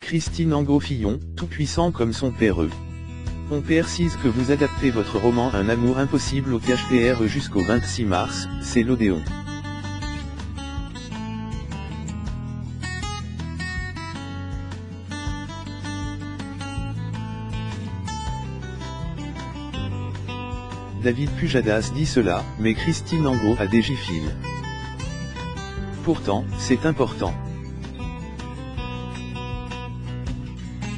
Christine Angot-Fillon, tout puissant comme son père. On précise que vous adaptez votre roman Un amour impossible au THPR jusqu'au 26 mars, c'est l'Odéon. David Pujadas dit cela, mais Christine Angot a des gifles. Pourtant, c'est important.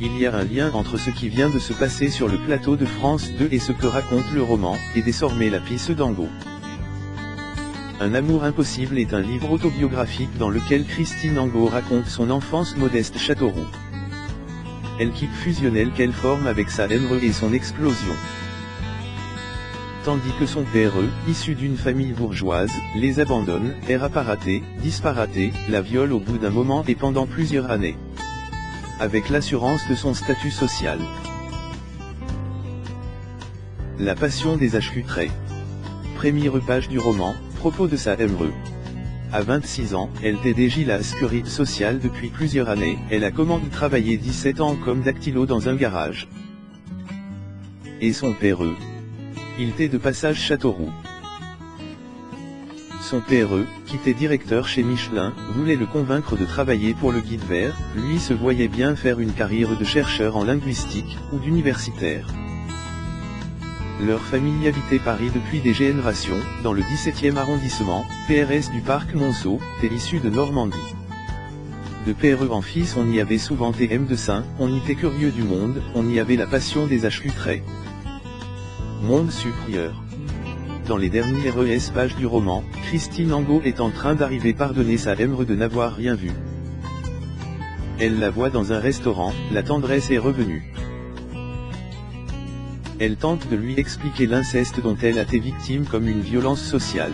Il y a un lien entre ce qui vient de se passer sur le plateau de France 2 et ce que raconte le roman, et désormais la pisse d'Angot. Un amour impossible est un livre autobiographique dans lequel Christine Angot raconte son enfance modeste Châteauroux. Elle quitte fusionnelle qu'elle forme avec sa MRE et son explosion. Tandis que son père, issu d'une famille bourgeoise, les abandonne, est apparaté, disparaté, la viole au bout d'un moment et pendant plusieurs années. Avec l'assurance de son statut social. La passion des HQ-traits. Première page du roman, propos de sa MRE. À 26 ans, elle TDJ la sécurité sociale depuis plusieurs années, elle a commencé de travailler 17 ans comme dactylo dans un garage. Et son père, il était de passage Châteauroux. Son père, qui était directeur chez Michelin, voulait le convaincre de travailler pour le Guide Vert, lui se voyait bien faire une carrière de chercheur en linguistique, ou d'universitaire. Leur famille habitait Paris depuis des générations, dans le 17e arrondissement, PRS du Parc Monceau, et issu de Normandie. De père en fils on y avait souvent TM de Saint, on y était curieux du monde, on y avait la passion des HQ-traits. Monde supérieur. Dans les dernières pages du roman, Christine Angot est en train d'arriver pardonner sa MRE de n'avoir rien vu. Elle la voit dans un restaurant, la tendresse est revenue. Elle tente de lui expliquer l'inceste dont elle a été victime comme une violence sociale.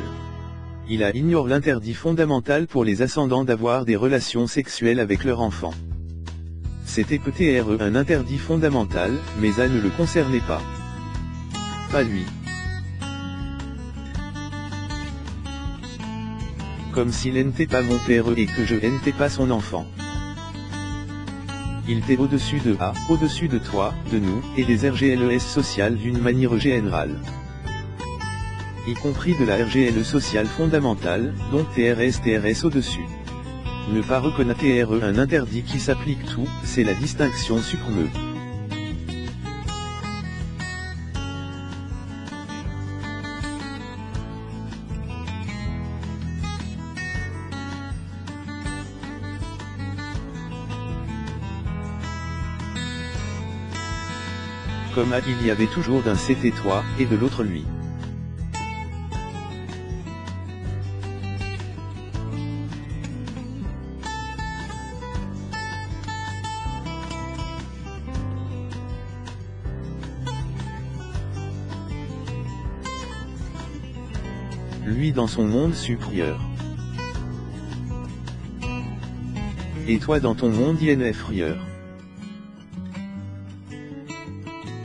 Il ignore l'interdit fondamental pour les ascendants d'avoir des relations sexuelles avec leur enfant. C'était peut-être un interdit fondamental, mais ça ne le concernait pas. Pas lui. Comme s'il n'était pas mon père et que je n'étais pas son enfant. Il était au-dessus de A, au-dessus de toi, de nous, et des RGLES sociales d'une manière générale. Y compris de la RGLE sociale fondamentale, dont TRS au-dessus. Ne pas reconnaître un interdit qui s'applique tout, c'est la distinction suprême. Comme il y avait toujours d'un c'était toi, et de l'autre lui. Lui dans son monde supérieur. Et toi dans ton monde inférieur.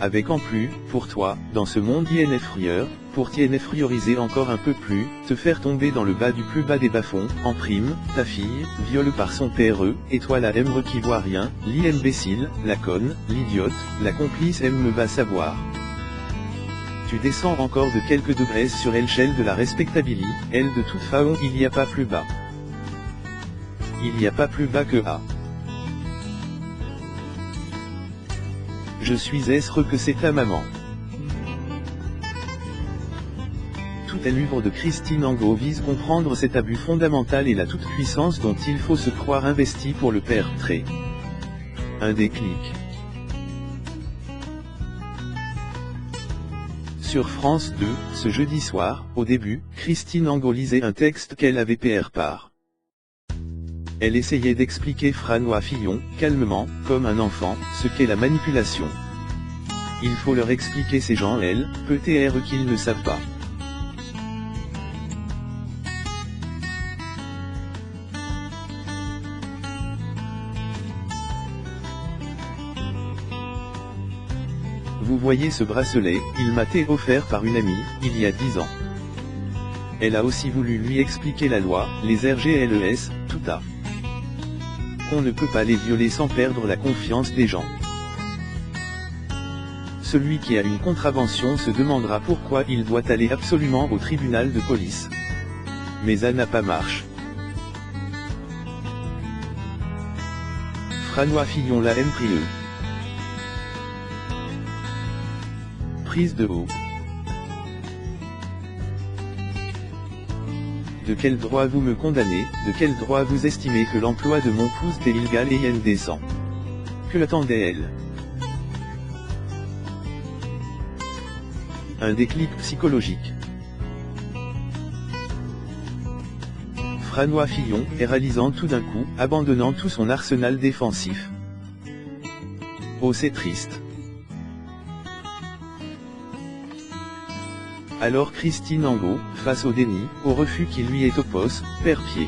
Avec en plus, pour toi, dans ce monde inférieur, pour t'inférioriser encore un peu plus, te faire tomber dans le bas du plus bas des bas-fonds, en prime, ta fille, viole par son père, et toi la MRE qui voit rien, l'imbécile, la conne, l'idiote, la complice me va savoir. Tu descends encore de quelques degrés sur l'échelle de la respectabilité, elle de toute façon il n'y a pas plus bas. Il n'y a pas plus bas que A. Je suis esre que c'est ta maman. Tout un livre de Christine Angot vise comprendre cet abus fondamental et la toute-puissance dont il faut se croire investi pour le père trait. Un déclic. Sur France 2, ce jeudi soir, au début, Christine Angot lisait un texte qu'elle avait PR par. Elle essayait d'expliquer François Fillon, calmement, comme un enfant, ce qu'est la manipulation. Il faut leur expliquer ces gens peut-être qu'ils ne savent pas. Vous voyez ce bracelet, il m'a été offert par une amie, il y a 10 ans. Elle a aussi voulu lui expliquer la loi, les RGLES, tout a. On ne peut pas les violer sans perdre la confiance des gens. Celui qui a une contravention se demandera pourquoi il doit aller absolument au tribunal de police. Mais ça n'a pas marche. Franois Fillon la MPRIE. Prise de haut. De quel droit vous me condamnez, de quel droit vous estimez que l'emploi de mon pouce est illégal et indécent? Que l'attendait-elle? Un déclic psychologique. Franois Fillon, est réalisant tout d'un coup, abandonnant tout son arsenal défensif. Oh, c'est triste. Alors Christine Angot, face au déni, au refus qui lui est opposé, perd pied.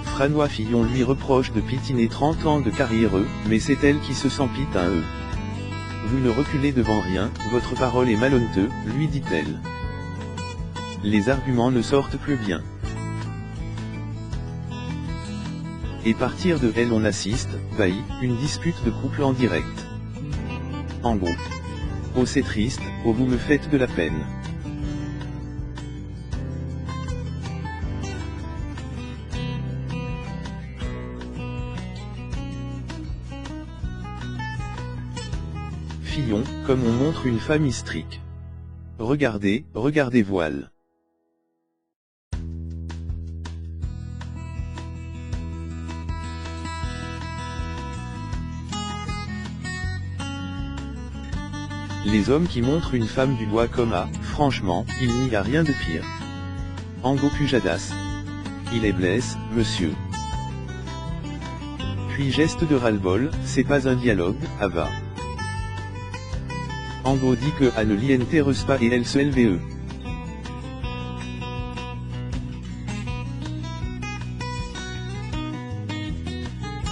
Franois Fillon lui reproche de pitiner 30 ans de carrière, mais c'est elle qui se sent pite à eux. Vous ne reculez devant rien, votre parole est malhonnête, lui dit-elle. Les arguments ne sortent plus bien. Et partir de elle on assiste, bailli, une dispute de couple en direct. Angot. Oh, c'est triste, oh, vous me faites de la peine. Fillon, comme on montre une femme hystérique. Regardez, regardez voile. Les hommes qui montrent une femme du doigt comme à, franchement, il n'y a rien de pire. Angot Pujadas. Il est blesse, monsieur. Puis geste de ras-le-bol, c'est pas un dialogue, Ava. Angot dit que elle ne l'y intéresse pas et elle se lve.